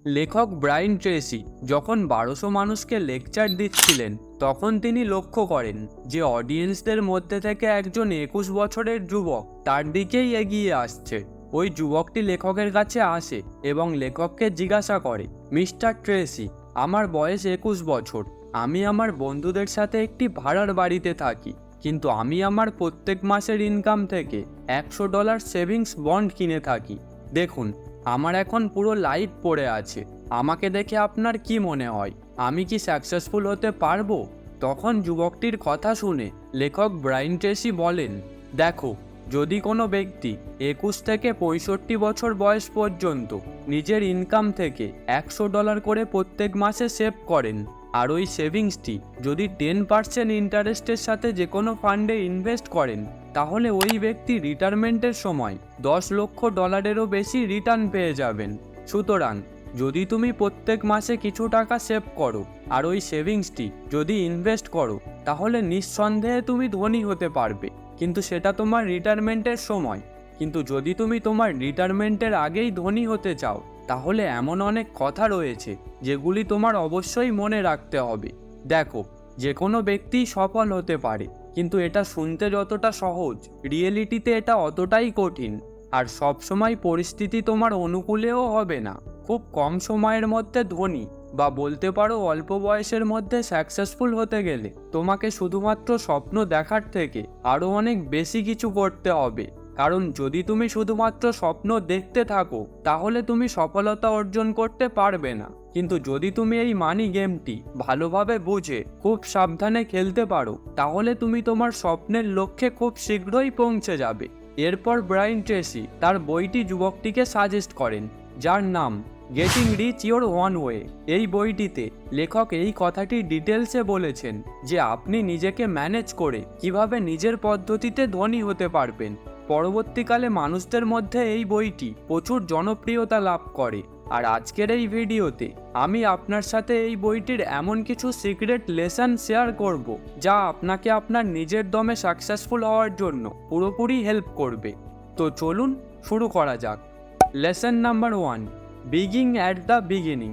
লেখক Brian Tracey যখন 1200 মানুষকে লেকচার দিচ্ছিলেন তখন তিনি লক্ষ্য করেন যে অডিয়েন্সদের মধ্যে থেকে একজন 21 বছরের যুবক তার দিকেই এগিয়ে আসছে। ওই যুবকটি লেখকের কাছে আসে এবং লেখককে জিজ্ঞাসা করে, মিস্টার ট্রেসি, আমার বয়স 21 বছর, আমি আমার বন্ধুদের সাথে একটি ভাড়ার বাড়িতে থাকি, কিন্তু আমি আমার প্রত্যেক মাসের ইনকাম থেকে $100 সেভিংস বন্ড কিনে থাকি। দেখুন, আমার এখন পুরো লাইফ পড়ে আছে। আমাকে দেখে আপনার কি মনে হয়, আমি কি সাকসেসফুল হতে পারবো? তখন যুবকটির কথা শুনে লেখক ব্রায়ান ট্রেসি বলেন, দেখো, যদি কোনো ব্যক্তি 21 থেকে 65 বছর বয়স পর্যন্ত নিজের ইনকাম থেকে $100 করে প্রত্যেক মাসে সেভ করেন, আর ওই সেভিংসটি যদি 10% ইন্টারেস্টের সাথে যে কোনো ফান্ডে ইনভেস্ট করেন, তাহলে ওই ব্যক্তি রিটায়ারমেন্টের সময় $10 লক্ষ বেশি রিটার্ন পেয়ে যাবেন। সুতরাং যদি তুমি প্রত্যেক মাসে কিছু টাকা সেভ করো আর ওই সেভিংসটি যদি ইনভেস্ট করো, তাহলে নিঃসন্দেহে তুমি ধনী হতে পারবে, কিন্তু সেটা তোমার রিটায়ারমেন্টের সময়। কিন্তু যদি তুমি তোমার রিটায়ারমেন্টের আগেই ধনী হতে চাও, তাহলে এমন অনেক কথা রয়েছে যেগুলি তোমার অবশ্যই মনে রাখতে হবে। দেখো, যে কোনো ব্যক্তি সফল হতে পারে, কিন্তু এটা শুনতে যতটা সহজ, রিয়েলিটিতে এটা অতটাই কঠিন। আর সব সময় পরিস্থিতি তোমার অনুকূলেও হবে না। খুব কম সময়ের মধ্যে ধনী বা বলতে পারো অল্প বয়সের মধ্যে সাকসেসফুল হতে গেলে তোমাকে শুধুমাত্র স্বপ্ন দেখার থেকে আরও অনেক বেশি কিছু করতে হবে। কারণ যদি তুমি শুধুমাত্র স্বপ্ন দেখতে থাকো, তাহলে তুমি সফলতা অর্জন করতে পারবে না। কিন্তু যদি তুমি এই মানি গেমটি ভালোভাবে বুঝে খুব সাবধানে খেলতে পারো, তাহলে তুমি তোমার স্বপ্নের লক্ষ্যে খুব শীঘ্রই পৌঁছে যাবে। এরপর ব্রায়ান ট্রেসি তার বইটি যুবকটিকে সাজেস্ট করেন, যার নাম getting rich your own way. এই বইটিতে লেখক এই কথাটি ডিটেলসে বলেছেন যে আপনি নিজেকে ম্যানেজ করে কিভাবে নিজের পদ্ধতিতে ধনী হতে পারবেন। পরবর্তীকালে মানুষদের মধ্যে এই বইটি প্রচুর জনপ্রিয়তা লাভ করে। আর আজকের এই ভিডিওতে আমি আপনার সাথে এই বইটির এমন কিছু সিক্রেট লেসন শেয়ার করব, যা আপনাকে আপনার নিজের দমে সাকসেসফুল হওয়ার জন্য পুরোপুরি হেল্প করবে। তো চলুন শুরু করা যাক। Lesson number 1, begin at the beginning.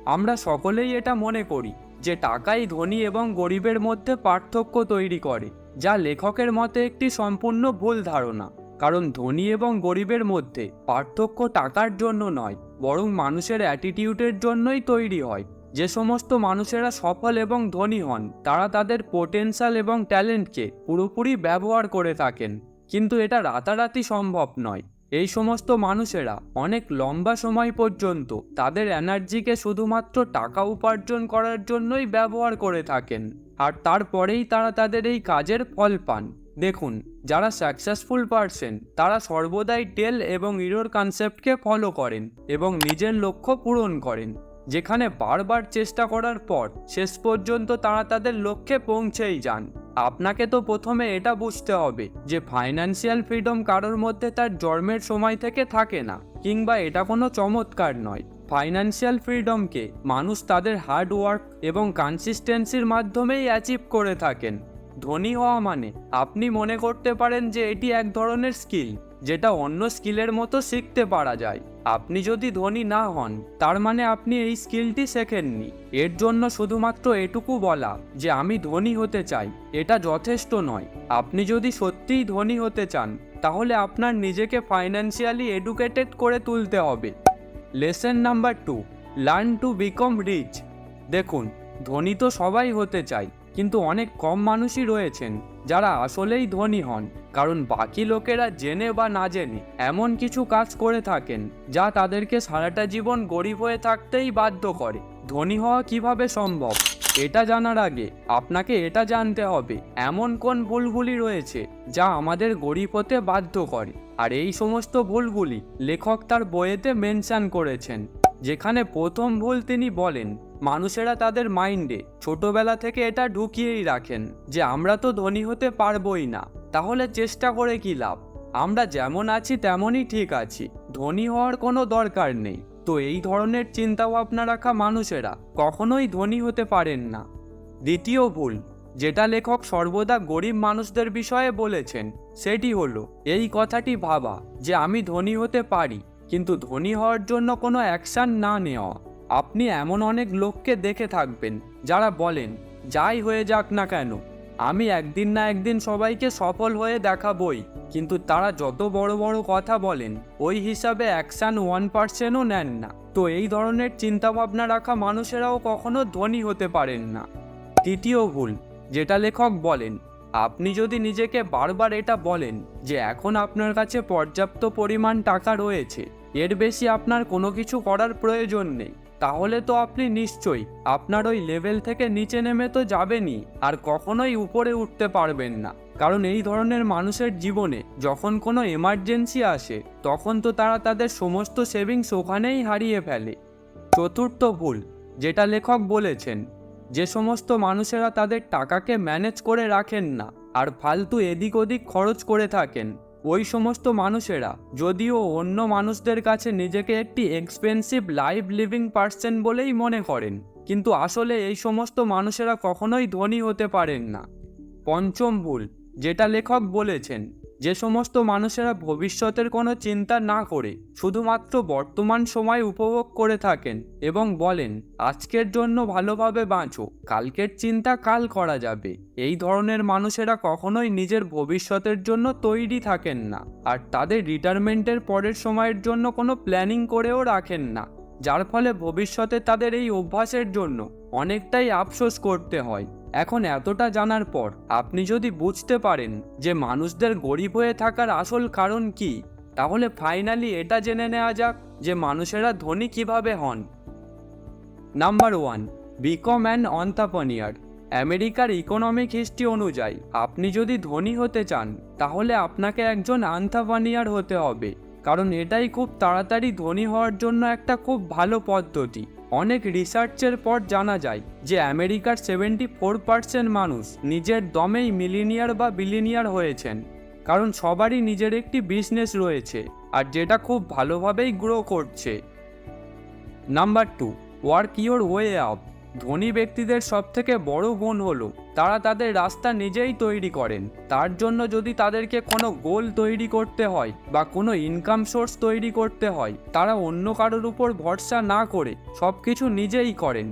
আমরা সকলেই এটা মনে করি যে টাকাই ধনী এবং গরিবের মধ্যে পার্থক্য তৈরি করে, যা লেখকের মতে একটি সম্পূর্ণ ভুল ধারণা। কারণ ধনী এবং গরিবের মধ্যে পার্থক্য টাকার জন্য নয়, বরং মানুষের অ্যাটিটিউডের জন্যই তৈরি হয়। যে সমস্ত মানুষেরা সফল এবং ধনী হন, তারা তাদের পোটেনশিয়াল এবং ট্যালেন্টকে পুরোপুরি ব্যবহার করে থাকেন, কিন্তু এটা রাতারাতি সম্ভব নয়। এই সমস্ত মানুষেরা অনেক লম্বা সময় পর্যন্ত তাদের এনার্জিকে শুধুমাত্র টাকা উপার্জন করার জন্যই ব্যবহার করে থাকেন, আর তারপরেই তারা তাদের এই কাজের ফল পান। দেখুন, যারা সাকসেসফুল পারসন, তারা সর্বদাই টেল এবং ইরোর কনসেপ্টকে ফলো করেন এবং নিজের লক্ষ্য পূরণ করেন, যেখানে বারবার চেষ্টা করার পর শেষ পর্যন্ত তারা তাদের লক্ষ্যে পৌঁছেই যান। আপনাকে তো প্রথমে এটা বুঝতে হবে যে ফাইন্যান্সিয়াল ফ্রিডম কারোর মধ্যে তার জন্মের সময় থেকে থাকে না, কিংবা এটা কোনো চমৎকার নয়। ফাইন্যান্সিয়াল ফ্রিডমকে মানুষ তাদের হার্ড ওয়ার্ক এবং কনসিস্টেন্সির মাধ্যমেই অ্যাচিভ করে থাকেন। ধনী হওয়া মানে আপনি মনে করতে পারেন যে এটি এক ধরনের স্কিল, যেটা অন্য স্কিলের মতো শিখতে পারা যায়। আপনি যদি ধনী না হন, তার মানে আপনি এই স্কিলটি শেখেননি। এর জন্য শুধুমাত্র এটুকু বলা যে আমি ধনী হতে চাই, এটা যথেষ্ট নয়। আপনি যদি সত্যিই ধনী হতে চান, তাহলে আপনার নিজেকে ফাইন্যান্সিয়ালি এডুকেটেড করে তুলতে হবে। Lesson number 2, learn to become rich. দেখুন, ধনী তো সবাই হতে চায়, কিন্তু অনেক কম মানুষই রয়েছেন যারা আসলেই ধনী হন, কারণ বাকি লোকেরা জেনে বা না জেনে এমন কিছু কাজ করে থাকেন যা তাদেরকে সারাটা জীবন গরিব হয়ে থাকতেই বাধ্য করে। ধনী হওয়া কিভাবে সম্ভব, এটা জানার আগে আপনাকে এটা জানতে হবে এমন কোন ভুলগুলি রয়েছে যা আমাদের গরিব হতে বাধ্য করে। আর এই সমস্ত ভুলগুলি লেখক তার বইয়েতে মেনশন করেছেন, যেখানে প্রথম ভুল তিনি বলেন, মানুষেরা তাদের মাইন্ডে ছোটবেলা থেকে এটা ঢুকিয়েই রাখেন যে আমরা তো ধনী হতে পারবোই না, তাহলে চেষ্টা করে কি লাভ, আমরা যেমন আছি তেমনই ঠিক আছি, ধনী হওয়ার কোনো দরকার নেই। তো এই ধরনের চিন্তাভাবনা রাখা মানুষেরা কখনোই ধনী হতে পারেন না। দ্বিতীয় ভুল, যেটা লেখক সর্বদা গরিব মানুষদের বিষয়ে বলেছেন, সেটি হলো এই কথাটি ভাবা যে আমি ধনী হতে পারি, কিন্তু ধনী হওয়ার জন্য কোনো অ্যাকশন না নেওয়া। আপনি এমন অনেক লোককে দেখে থাকবেন যারা বলেন, যাই হয়ে যাক না কেন, আমি একদিন না একদিন সবাইকে সফল হয়ে দেখাবই, কিন্তু তারা যত বড় বড় কথা বলেন ওই হিসাবে অ্যাকশন 1%ও নেন না। তো এই ধরনের চিন্তাভাবনা রাখা মানুষেরাও কখনো ধনী হতে পারেন না। তৃতীয় ভুল, যেটা লেখক বলেন, আপনি যদি নিজেকে বারবার এটা বলেন যে এখন আপনার কাছে পর্যাপ্ত পরিমাণ টাকা রয়েছে, এর বেশি আপনার কোনো কিছু করার প্রয়োজন নেই, তাহলে তো আপনি নিশ্চয়ই আপনার ওই লেভেল থেকে নিচে নেমে তো যাবেনই, আর কখনোই উপরে উঠতে পারবেন না। কারণ এই ধরনের মানুষের জীবনে যখন কোনো এমার্জেন্সি আসে তখন তো তারা তাদের সমস্ত সেভিংস ওখানেই হারিয়ে ফেলে। চতুর্থ ভুল, যেটা লেখক বলেছেন, যে সমস্ত মানুষেরা তাদের টাকাকে ম্যানেজ করে রাখেন না আর ফালতু এদিক ওদিক খরচ করে থাকেন, ওই সমস্ত মানুষেরা যদিও অন্য মানুষদের কাছে নিজেকে একটি এক্সপেন্সিভ লাইফ লিভিং পার্সন বলেই মনে করেন, কিন্তু আসলে এই সমস্ত মানুষেরা কখনোই ধনী হতে পারেন না। পঞ্চম ভুল, যেটা লেখক বলেছেন, যে সমস্ত মানুষেরা ভবিষ্যতের কোনো চিন্তা না করে শুধুমাত্র বর্তমান সময় উপভোগ করে থাকেন এবং বলেন আজকের জন্য ভালোভাবে বাঁচো, কালকের চিন্তা কাল করা যাবে, এই ধরনের মানুষেরা কখনোই নিজের ভবিষ্যতের জন্য তৈরি থাকেন না আর তাদের রিটায়ারমেন্টের পরের সময়ের জন্য কোনো প্ল্যানিং করেও রাখেন না, যার ফলে ভবিষ্যতে তাদের এই অভ্যাসের জন্য অনেকটাই আফসোস করতে হয়। এখন এতটা জানার পর আপনি যদি বুঝতে পারেন যে মানুষদের গরিব হয়ে থাকার আসল কারণ কি, তাহলে ফাইনালি এটা জেনে নেওয়া যাক যে মানুষেরা ধনী কিভাবে হন। Number 1, become an entrepreneur. আমেরিকার ইকোনমিক হিস্ট্রি অনুযায়ী আপনি যদি ধনী হতে চান তাহলে আপনাকে একজন অন্ত্রপ্রেনিউর হতে হবে, কারণ এটাই খুব তাড়াতাড়ি ধনী হওয়ার জন্য একটা খুব ভালো পদ্ধতি। অনেক রিসার্চের পর জানা যায় যে আমেরিকার 74% মানুষ নিজের দমেই মিলিনিয়ার বা বিলিনিয়ার হয়েছেন, কারণ সবারই নিজের একটি বিজনেস রয়েছে আর যেটা খুব ভালোভাবেই গ্রো করছে। Number 2, work your way up. ধনী ব্যক্তিদের সবথেকে বড় গুণ হলো তারা তাদের রাস্তা নিজেই তৈরি করেন। তার জন্য যদি তাদেরকে কোনো গোল তৈরি করতে হয় বা কোনো ইনকাম সোর্স তৈরি করতে হয়, তারা অন্য কারোর উপর ভরসা না করে সব কিছু নিজেই করেন।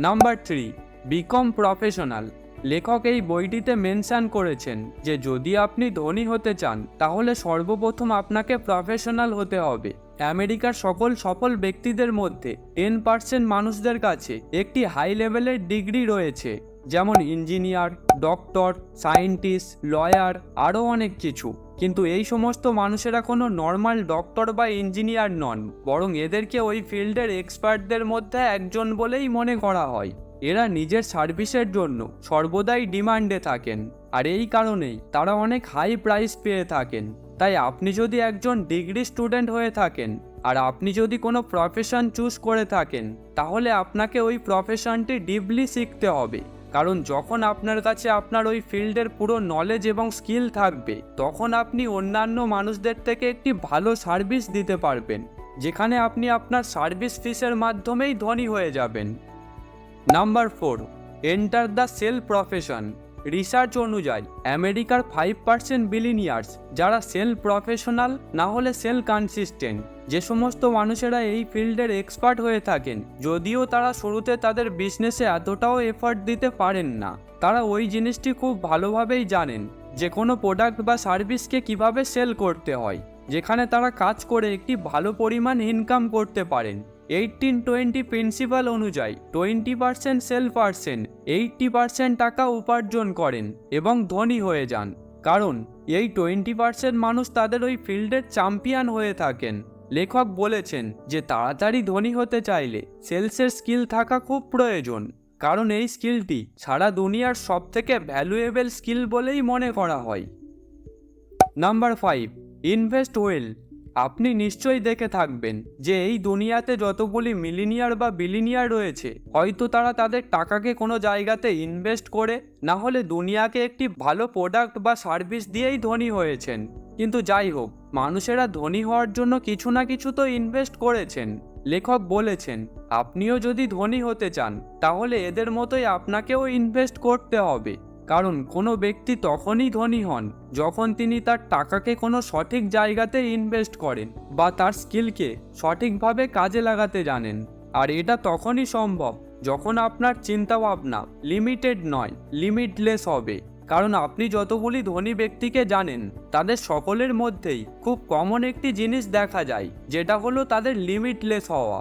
Number 3, become professional. লেখক এই বইটিতে মেনশন করেছেন যে যদি আপনি ধনী হতে চান তাহলে সর্বপ্রথম আপনাকে প্রফেশনাল হতে হবে। আমেরিকার সকল সফল ব্যক্তিদের মধ্যে 10% মানুষদের কাছে একটি হাই লেভেলের ডিগ্রি রয়েছে, যেমন ইঞ্জিনিয়ার, ডক্টর, সায়েন্টিস্ট, লয়ার, আরও অনেক কিছু। কিন্তু এই সমস্ত মানুষেরা কোনো নর্মাল ডক্টর বা ইঞ্জিনিয়ার নন, বরং এদেরকে ওই ফিল্ডের এক্সপার্টদের মধ্যে একজন বলেই মনে করা হয়। এরা নিজের সার্ভিসের জন্য সর্বদাই ডিমান্ডে থাকেন আর এই কারণেই তারা অনেক হাই প্রাইস পেয়ে থাকেন। তাই আপনি যদি একজন ডিগ্রি স্টুডেন্ট হয়ে থাকেন আর আপনি যদি কোনো প্রফেশন চুজ করে থাকেন, তাহলে আপনাকে ওই প্রফেশনটি ডিপলি শিখতে হবে, কারণ যখন আপনার কাছে আপনার ওই ফিল্ডের পুরো নলেজ এবং স্কিল থাকবে তখন আপনি অন্যান্য মানুষদের থেকে একটি ভালো সার্ভিস দিতে পারবেন, যেখানে আপনি আপনার সার্ভিস ফিসের মাধ্যমেই ধনী হয়ে যাবেন। Number 4, enter the sale profession. Research অনুযায়ী আমেরিকার 5% বিলিনিয়ার্স যারা সেল প্রফেশনাল না হলে সেল কনসিস্টেন্ট। যে সমস্ত মানুষেরা এই ফিল্ডের এক্সপার্ট হয়ে থাকেন, যদিও তারা শুরুতে তাদের বিজনেসে এতটাও এফর্ট দিতে পারেন না, তারা ওই জিনিসটি খুব ভালোভাবেই জানেন যে কোনো প্রোডাক্ট বা সার্ভিসকে কিভাবে সেল করতে হয়, যেখানে তারা কাজ করে একটি ভালো পরিমাণ ইনকাম করতে পারেন। 18-20 প্রিন্সিপাল অনুযায়ী 20% সেল পার্সন 80% টাকা উপার্জন করেন এবং ধনী হয়ে যান, কারণ এই 20% মানুষ তাদের ওই ফিল্ডের চ্যাম্পিয়ন হয়ে থাকেন। লেখক বলেছেন যে তাড়াতাড়ি ধনী হতে চাইলে সেলসের স্কিল থাকা খুব প্রয়োজন, কারণ এই স্কিলটি সারা দুনিয়ার সবথেকে ভ্যালুয়েবল স্কিল বলেই মনে করা হয়। Number 5, invest well. আপনি নিশ্চয়ই দেখে থাকবেন যে এই দুনিয়াতে যতগুলি মিলিনিয়ার বা বিলিনিয়ার রয়েছে, হয়তো তারা তাদের টাকাকে কোনো জায়গাতে ইনভেস্ট করে না হলে দুনিয়াকে একটি ভালো প্রোডাক্ট বা সার্ভিস দিয়েই ধনী হয়েছেন। কিন্তু যাই হোক, মানুষেরা ধনী হওয়ার জন্য কিছু না কিছু তো ইনভেস্ট করেছেন। লেখক বলেছেন আপনিও যদি ধনী হতে চান তাহলে এদের মতোই আপনাকেও ইনভেস্ট করতে হবে। কারণ কোনো ব্যক্তি তখনই ধনী হন যখন তিনি তার টাকাকে কোনো সঠিক জায়গাতে ইনভেস্ট করেন বা তার স্কিলকে সঠিকভাবে কাজে লাগাতে জানেন। আর এটা তখনই সম্ভব যখন আপনার চিন্তাভাবনা লিমিটেড নয়, লিমিটলেস হবে। কারণ আপনি যতগুলি ধনী ব্যক্তিকে জানেন তাদের সকলের মধ্যেই খুব কমন একটি জিনিস দেখা যায়, যেটা হলো তাদের লিমিটলেস হওয়া।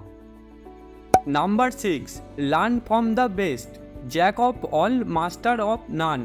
Number 6, learn from the best, Jack of all master of নান।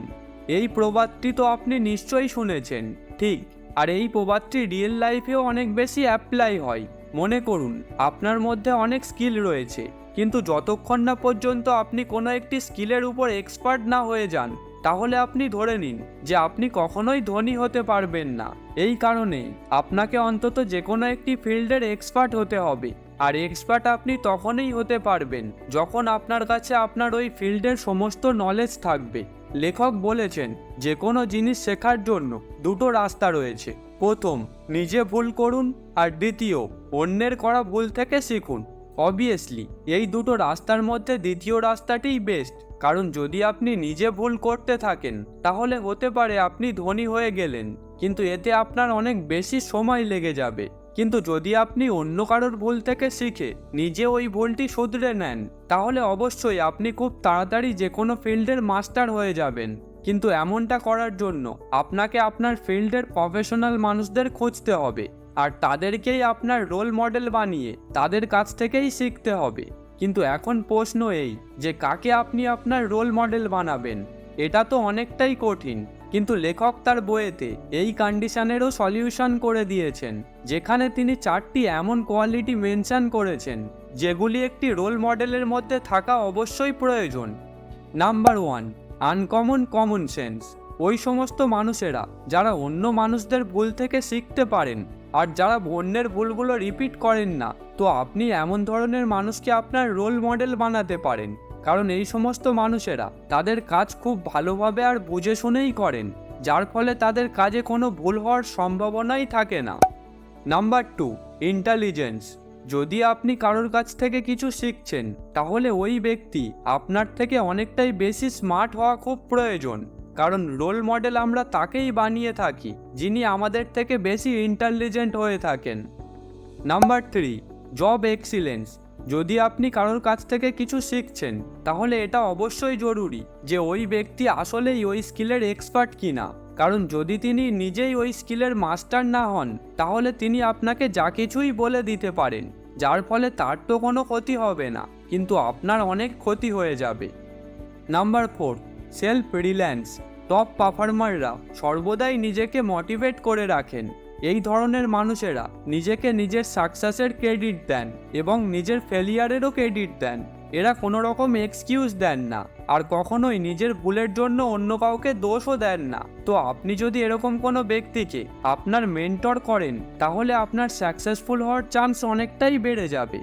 এই প্রবাদটি তো আপনি নিশ্চয়ই শুনেছেন, ঠিক। আর এই প্রবাদটি রিয়েল লাইফেও অনেক বেশি অ্যাপ্লাই হয়। মনে করুন আপনার মধ্যে অনেক স্কিল রয়েছে, কিন্তু যতক্ষণ না পর্যন্ত আপনি কোনো একটি স্কিলের উপর এক্সপার্ট না হয়ে যান, তাহলে আপনি ধরে নিন যে আপনি কখনোই ধনী হতে পারবেন না। এই কারণে আপনাকে অন্তত যে কোনো একটি ফিল্ডের এক্সপার্ট হতে হবে। আর এক্সপার্ট আপনি তখনই হতে পারবেন যখন আপনার কাছে আপনার ওই ফিল্ডের সমস্ত নলেজ থাকবে। লেখক বলেছেন যে কোনো জিনিস শেখার জন্য দুটো রাস্তা রয়েছে। প্রথম, নিজে ভুল করুন, আর দ্বিতীয়, অন্যের করা ভুল থেকে শিখুন। অবভিয়াসলি এই দুটো রাস্তার মধ্যে দ্বিতীয় রাস্তাটিই বেস্ট, কারণ যদি আপনি নিজে ভুল করতে থাকেন তাহলে হতে পারে আপনি ধনী হয়ে গেলেন, কিন্তু এতে আপনার অনেক বেশি সময় লেগে যাবে। কিন্তু যদি আপনি অন্য কারোর ভুল থেকে শিখে নিজে ওই ভুলটি শুধরে নেন, তাহলে অবশ্যই আপনি খুব তাড়াতাড়ি যে কোনো ফিল্ডের মাস্টার হয়ে যাবেন। কিন্তু এমনটা করার জন্য আপনাকে আপনার ফিল্ডের প্রফেশনাল মানুষদের খুঁজতে হবে, আর তাদেরকেই আপনার রোল মডেল বানিয়ে তাদের কাছ থেকেই শিখতে হবে। কিন্তু এখন প্রশ্ন এই যে কাকে আপনি আপনার রোল মডেল বানাবেন? এটা তো অনেকটাই কঠিন, কিন্তু লেখক তার বইয়েতে এই কন্ডিশনেরও সলিউশন করে দিয়েছেন, যেখানে তিনি 4টি এমন কোয়ালিটি মেনশন করেছেন যেগুলি একটি রোল মডেলের মধ্যে থাকা অবশ্যই প্রয়োজন। Number 1, uncommon common sense. ওই সমস্ত মানুষেরা যারা অন্য মানুষদের ভুল থেকে শিখতে পারেন আর যারা অন্যের ভুলগুলো রিপিট করেন না, তো আপনি এমন ধরনের মানুষকে আপনার রোল মডেল বানাতে পারেন। কারণ এই সমস্ত মানুষেরা তাদের কাজ খুব ভালোভাবে আর বুঝে শুনেই করেন, যার ফলে তাদের কাজে কোনো ভুল হওয়ার সম্ভাবনাই থাকে না। Number 2, intelligence. যদি আপনি কারোর কাছ থেকে কিছু শিখছেন, তাহলে ওই ব্যক্তি আপনার থেকে অনেকটাই বেশি স্মার্ট হওয়া খুব প্রয়োজন। কারণ রোল মডেল আমরা তাকেই বানিয়ে থাকি যিনি আমাদের থেকে বেশি ইন্টেলিজেন্ট হয়ে থাকেন। Number 3, job excellence. যদি আপনি কারোর কাছ থেকে কিছু শিখছেন, তাহলে এটা অবশ্যই জরুরি যে ওই ব্যক্তি আসলেই ওই স্কিলের এক্সপার্ট কিনা। কারণ যদি তিনি নিজেই ওই স্কিলের মাস্টার না হন, তাহলে তিনি আপনাকে যা কিছুই বলে দিতে পারেন, যার ফলে তার তো কোনো ক্ষতি হবে না, কিন্তু আপনার অনেক ক্ষতি হয়ে যাবে। Number 4, self reliance. টপ পারফর্মাররা সর্বদাই নিজেকে মোটিভেট করে রাখেন। এই ধরনের মানুষেরা নিজেকে নিজের সাকসেসের ক্রেডিট দেন এবং নিজের ফেলিয়ারেরও ক্রেডিট দেন। এরা কোনো রকম এক্সকিউজ দেন না, আর কখনোই নিজের ভুলের জন্য অন্য কাউকে দোষও দেন না। তো আপনি যদি এরকম কোনো ব্যক্তিকে আপনার মেন্টর করেন, তাহলে আপনার সাকসেসফুল হওয়ার চান্স অনেকটাই বেড়ে যাবে।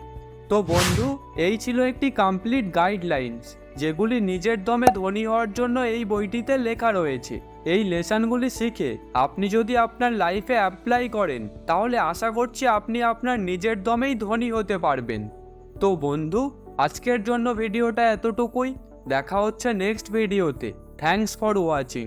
তো বন্ধু, এই ছিল একটি কমপ্লিট গাইডলাইন্স যেগুলি নিজের দমে ধনী হওয়ার জন্য এই বইটিতে লেখা রয়েছে। এই লেসনগুলি শিখে আপনি যদি আপনার লাইফে অ্যাপ্লাই করেন, তাহলে আশা করছি আপনি আপনার নিজের দমেই ধনী হতে পারবেন। তো বন্ধু, আজকের জন্য ভিডিওটা এতটুকুই। দেখা হচ্ছে নেক্সট ভিডিওতে। Thanks for watching.